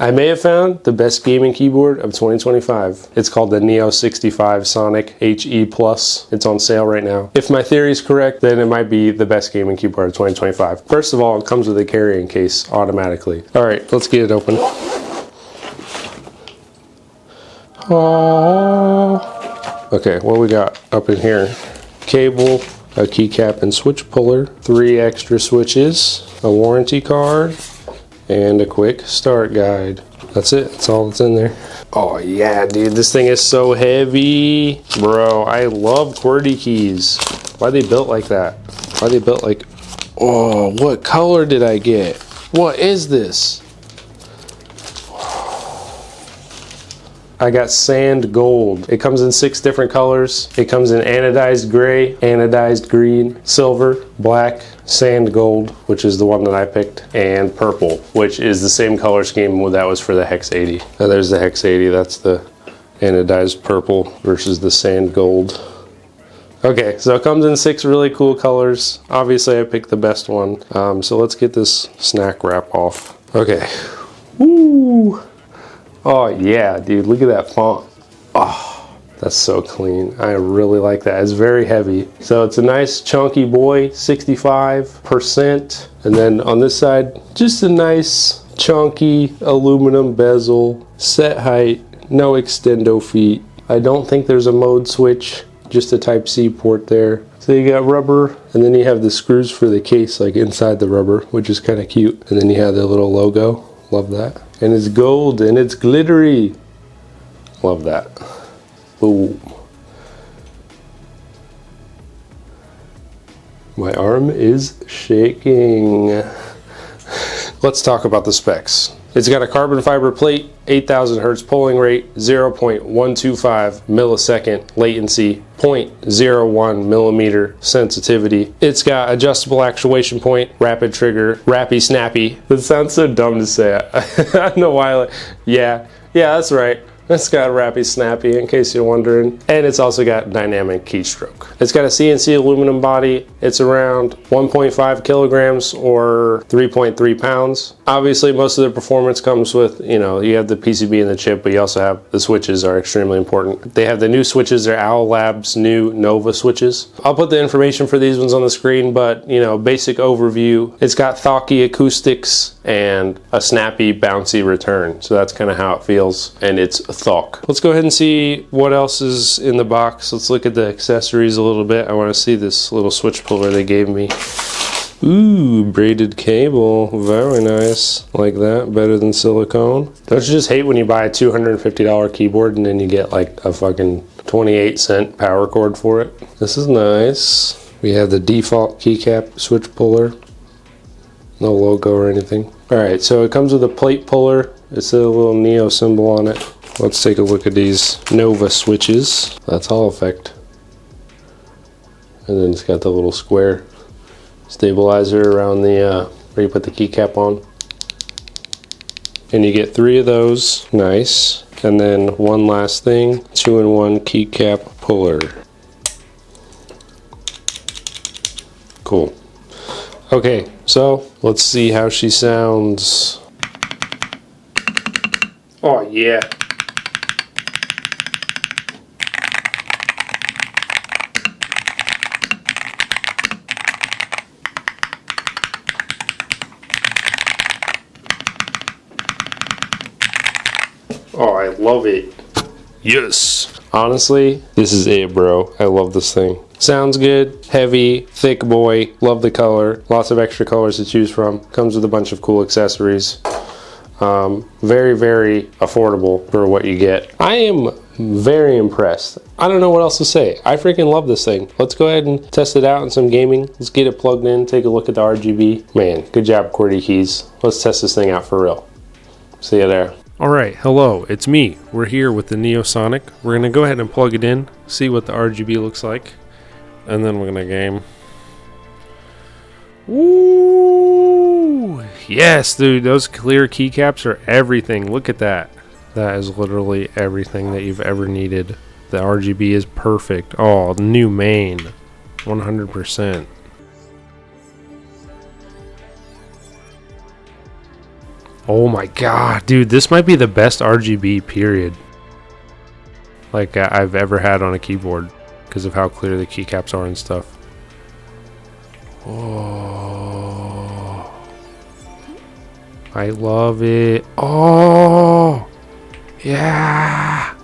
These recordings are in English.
I may have found the best gaming keyboard of 2025. It's called the Neo65 Sonic He Plus. It's on sale right now. If my theory is correct, then it might be the best gaming keyboard of 2025. First of all, it comes with a carrying case automatically. All right, let's get it open. Oh. Okay, what we got up in here? Cable, a keycap and switch puller, 3 extra switches, a warranty card, and a quick start guide. That's it. That's all that's in there. Oh yeah, dude, this thing is so heavy. Bro, I love QWERTY keys. Why are they built like that? Why are they built like... Oh, what color did I get? What is this? I got sand gold. It comes in 6 different colors. It comes in anodized gray, anodized green, silver, black, sand gold, which is the one that I picked, and purple, which is the same color scheme that was for the Hex 80. Now there's the Hex 80, that's the anodized purple versus the sand gold. Okay, so it comes in 6 really cool colors. Obviously I picked the best one. So let's get this snack wrap off. Okay. Woo! Oh yeah, dude, look at that font. Oh, that's so clean. I really like that. It's very heavy. So it's a nice chunky boy, 65%. And then on this side, just a nice chunky aluminum bezel, set height, no extendo feet. I don't think there's a mode switch, just a Type-C port there. So you got rubber, and then you have the screws for the case like inside the rubber, which is kind of cute. And then you have the little logo. Love that. And it's gold and it's glittery. Love that. Boom. My arm is shaking. Let's talk about the specs. It's got a carbon fiber plate, 8,000 hertz polling rate, 0.125 millisecond latency, 0.01 millimeter sensitivity. It's got adjustable actuation point, rapid trigger, rappy snappy. That sounds so dumb to say. I don't know why. Yeah, that's right. It's got rappy snappy, in case you're wondering. And it's also got dynamic keystroke. It's got a CNC aluminum body. It's around 1.5 kilograms or 3.3 pounds. Obviously, most of the performance comes with, you have the PCB and the chip, but you also have the switches are extremely important. They have the new switches. They're Owl Labs new Nova switches. I'll put the information for these ones on the screen, but, basic overview. It's got thocky acoustics and a snappy, bouncy return. So that's kind of how it feels, and it's thok. Let's go ahead and see what else is in the box. Let's look at the accessories a little bit. I want to see this little switch puller they gave me. Ooh, braided cable. Very nice. Like that. Better than silicone. Don't you just hate when you buy a $250 keyboard and then you get like a fucking 28-cent power cord for it? This is nice. We have the default keycap switch puller. No logo or anything. Alright, so it comes with a plate puller. It's a little Neo symbol on it. Let's take a look at these Nova switches. That's Hall effect. And then it's got the little square stabilizer around the where you put the keycap on. And you get 3 of those. Nice. And then one last thing, 2-in-1 keycap puller. Cool. Okay, so let's see how she sounds. Oh yeah. Oh, I love it. Yes. Honestly, this is it, bro. I love this thing. Sounds good, heavy, thick boy. Love the color. Lots of extra colors to choose from. Comes with a bunch of cool accessories. Very, very affordable for what you get. I am very impressed. I don't know what else to say. I freaking love this thing. Let's go ahead and test it out in some gaming. Let's get it plugged in, take a look at the RGB. Man, good job, Qwertykeys. Let's test this thing out for real. See you there. Alright, hello, it's me. We're here with the Neo Sonic. We're going to go ahead and plug it in, see what the RGB looks like, and then we're going to game. Ooh, yes, dude, those clear keycaps are everything. Look at that. That is literally everything that you've ever needed. The RGB is perfect. Oh, new main, 100%. Oh my god, dude, this might be the best RGB period like I've ever had on a keyboard because of how clear the keycaps are and stuff. Oh, I love it. Oh, yeah.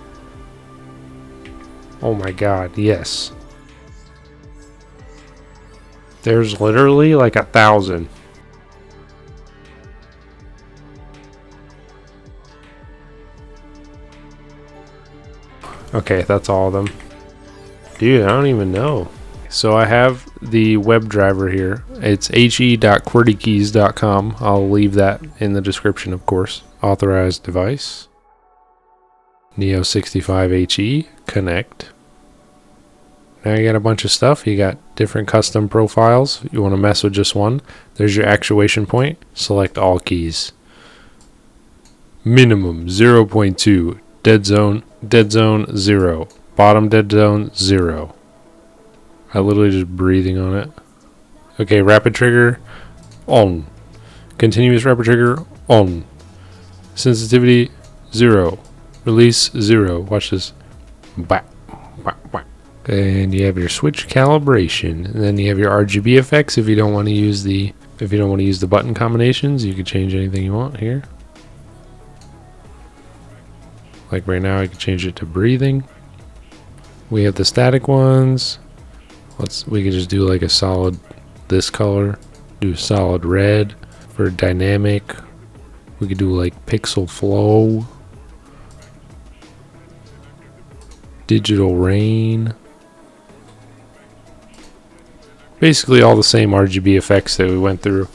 Oh my god, yes. There's literally like 1,000. Okay, that's all of them. Dude, I don't even know. So I have the WebDriver here. It's he.qwertykeys.com. I'll leave that in the description, of course. Authorized device. Neo65 He. Connect. Now you got a bunch of stuff. You got different custom profiles. You want to mess with just one. There's your actuation point. Select all keys. Minimum 0.2. Dead zone 0. Bottom dead zone 0. I literally just breathing on it. Okay, rapid trigger on. Continuous rapid trigger on. Sensitivity 0. Release 0. Watch this. Bah, bah, bah. And you have your switch calibration, and then you have your RGB effects. If you don't want to use the button combinations, you can change anything you want here. Like right now, I can change it to breathing. We have the static ones. We could just do like a solid this color. Do solid red for dynamic. We could do like pixel flow. Digital rain. Basically all the same RGB effects that we went through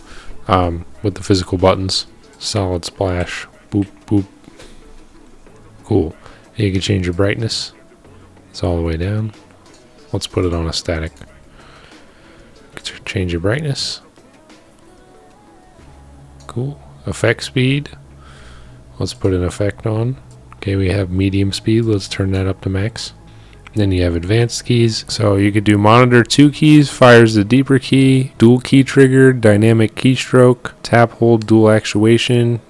with the physical buttons. Solid splash. Boop, boop. Cool. And you can change your brightness. It's all the way down. Let's put it on a static. Change your brightness. Cool. Effect speed. Let's put an effect on. Okay, we have medium speed. Let's turn that up to max. Then you have advanced keys. So you could do monitor 2 keys, fires the deeper key, dual key trigger, dynamic keystroke, tap hold dual actuation,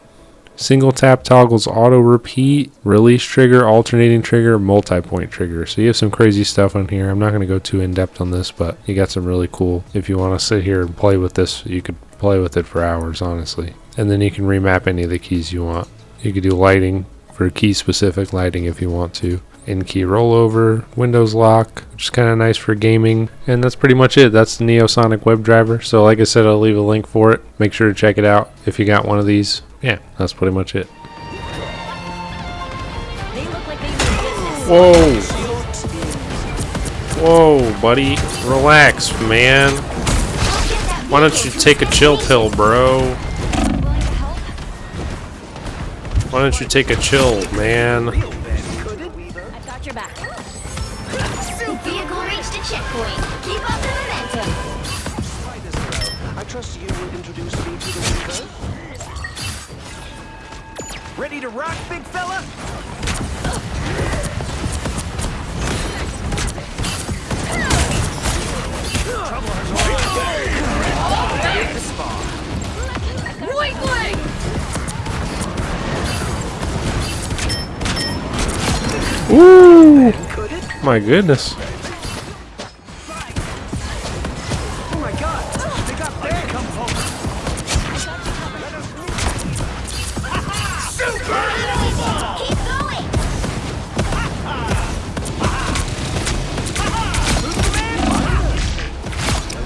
single tap toggles auto repeat, release trigger, alternating trigger, multi-point trigger. So you have some crazy stuff on here. I'm not going to go too in depth on this, but you got some really cool. If you want to sit here and play with this, you could play with it for hours, honestly. And then you can remap any of the keys you want. You could do lighting for key specific lighting if you want to. In-key rollover, Windows lock, which is kind of nice for gaming. And that's pretty much it. That's the Neosonic WebDriver. So like I said, I'll leave a link for it. Make sure to check it out if you got one of these. Yeah, that's pretty much it. Whoa. Whoa, buddy. Relax, man. Why don't you take a chill pill, bro? Why don't you take a chill, man? Your back. Vehicle reached a checkpoint. Keep up the momentum. I trust you will introduce me to the Weaver. Ready to rock, big fella? Weakling! Woo! My goodness. Oh my god! They got there! Come home! Super! Keep going!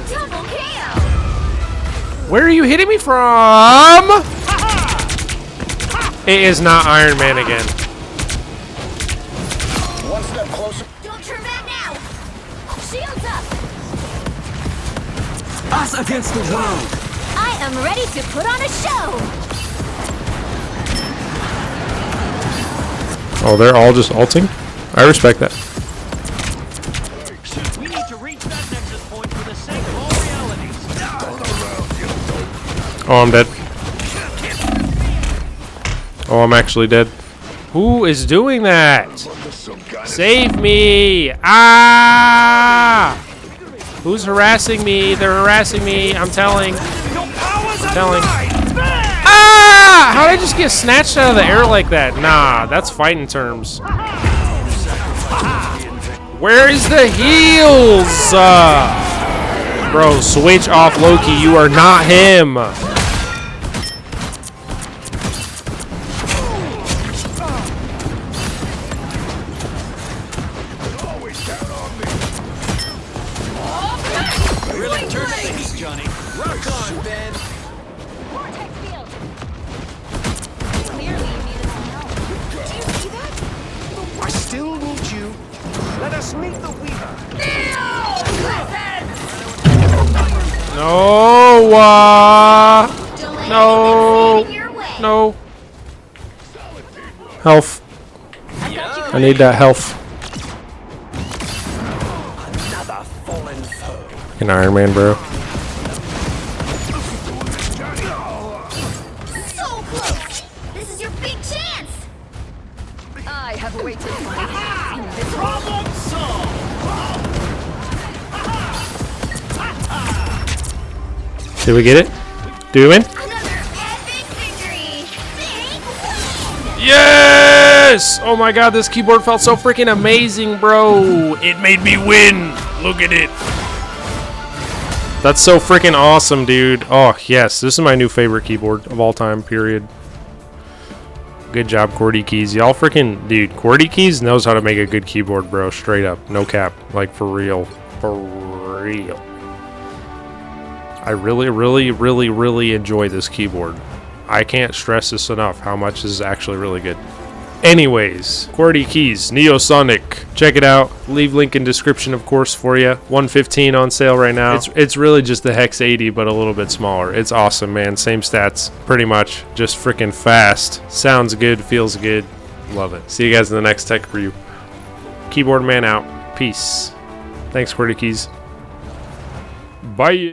Double KO! Where are you hitting me from? It is not Iron Man again. One step closer. Don't turn back now! Shields up! Us against the world! I am ready to put on a show! Oh, they're all just ulting? I respect that. We need to reach that nexus point for the sake of all realities. Oh, I'm dead. Oh, I'm actually dead. Who is doing that? Save me! Ah! Who's harassing me? They're harassing me. I'm telling. Ah! How did I just get snatched out of the air like that? Nah, that's fighting terms. Where is the heals? Bro, switch off Loki. You are not him. Really turn things, Johnny. Rock on, Ben. Vortex field. Clearly, you needed some help. Do you see that? I still need you. Let us meet the Weaver. No. Don't let No. anything stand in your way. No. Health. I've got you I need that health. Another fallen foe. Fucking Iron Man, bro. so close. This is your big chance. I have waited for this. Problem solved. Did we get it? Do we win? Another epic victory. Big win. Yes! Oh my god, this keyboard felt so freaking amazing, bro. It made me win. Look at it. That's so freaking awesome, dude. Oh, yes. This is my new favorite keyboard of all time, period. Good job, Qwertykeys. Y'all freaking... Dude, Qwertykeys knows how to make a good keyboard, bro. Straight up. No cap. Like, for real. For real. I really enjoy this keyboard. I can't stress this enough how much this is actually really good. Anyways, Qwertykeys Neo65. Check it out. Leave link in description, of course, for you. $115 on sale right now. It's really just the Hex 80, but a little bit smaller. It's awesome, man. Same stats, pretty much. Just freaking fast. Sounds good, feels good. Love it. See you guys in the next tech review. Keyboard man out. Peace. Thanks, Qwertykeys. Bye.